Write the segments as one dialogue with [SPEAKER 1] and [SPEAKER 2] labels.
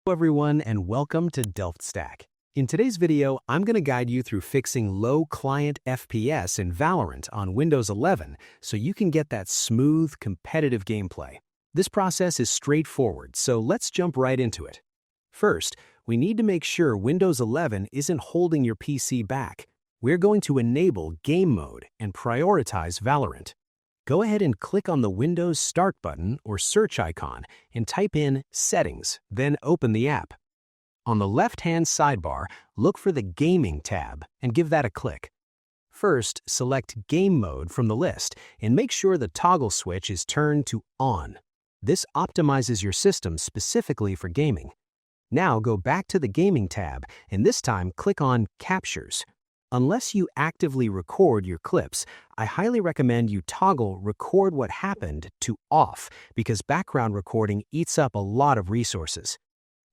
[SPEAKER 1] Hello everyone and welcome to DelftStack. In today's video, I'm going to guide you through fixing low client FPS in Valorant on Windows 11 so you can get that smooth, competitive gameplay. This process is straightforward, so let's jump right into it. First, we need to make sure Windows 11 isn't holding your PC back. We're going to enable Game Mode and prioritize Valorant. Go ahead and click on the Windows Start button or search icon and type in Settings, then open the app. On the left-hand sidebar, look for the Gaming tab and give that a click. First, select Game Mode from the list and make sure the toggle switch is turned to On. This optimizes your system specifically for gaming. Now go back to the Gaming tab and this time click on Captures. Unless you actively record your clips, I highly recommend you toggle Record What Happened to Off because background recording eats up a lot of resources.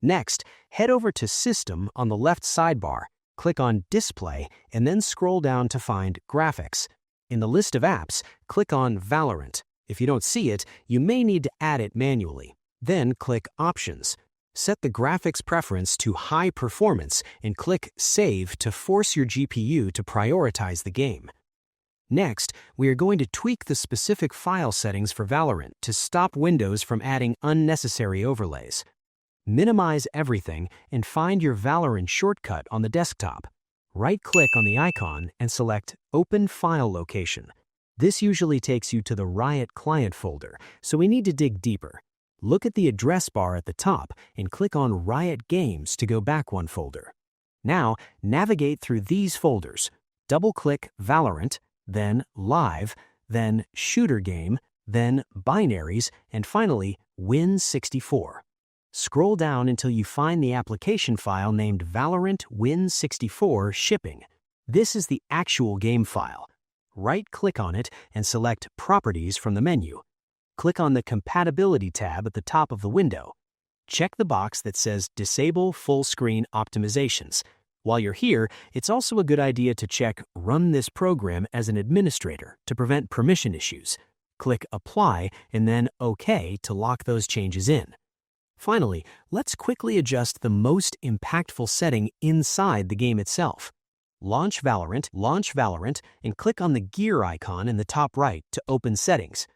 [SPEAKER 1] Next, head over to System on the left sidebar, click on Display, and then scroll down to find Graphics. In the list of apps, click on Valorant. If you don't see it, you may need to add it manually. Then click Options. Set the graphics preference to High Performance and click Save to force your GPU to prioritize the game. Next, we are going to tweak the specific file settings for Valorant to stop Windows from adding unnecessary overlays. Minimize everything and find your Valorant shortcut on the desktop. Right-click on the icon and select Open File Location. This usually takes you to the Riot Client folder, so we need to dig deeper. Look at the address bar at the top and click on Riot Games to go back one folder. Now, navigate through these folders. Double-click Valorant, then Live, then Shooter Game, then Binaries, and finally Win64. Scroll down until you find the application file named Valorant Win64 Shipping. This is the actual game file. Right-click on it and select Properties from the menu. Click on the Compatibility tab at the top of the window. Check the box that says Disable Fullscreen Optimizations. While you're here, it's also a good idea to check Run this program as an administrator to prevent permission issues. Click Apply and then OK to lock those changes in. Finally, let's quickly adjust the most impactful setting inside the game itself. Launch Valorant, and click on the gear icon in the top right to open settings.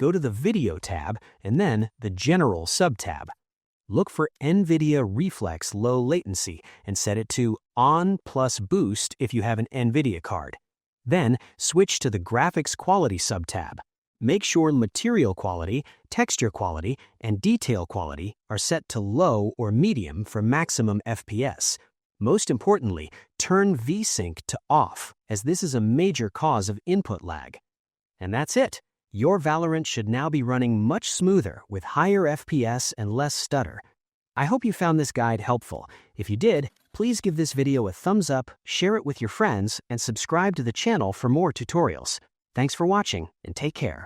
[SPEAKER 1] Go to the Video tab and then the General sub-tab. Look for Nvidia Reflex Low Latency and set it to On plus Boost if you have an Nvidia card. Then switch to the Graphics Quality sub-tab. Make sure Material Quality, Texture Quality, and Detail Quality are set to Low or Medium for maximum FPS. Most importantly, turn VSync to Off, as this is a major cause of input lag. And that's it. Your Valorant should now be running much smoother with higher FPS and less stutter. I hope you found this guide helpful. If you did, please give this video a thumbs up, share it with your friends, and subscribe to the channel for more tutorials. Thanks for watching, and take care.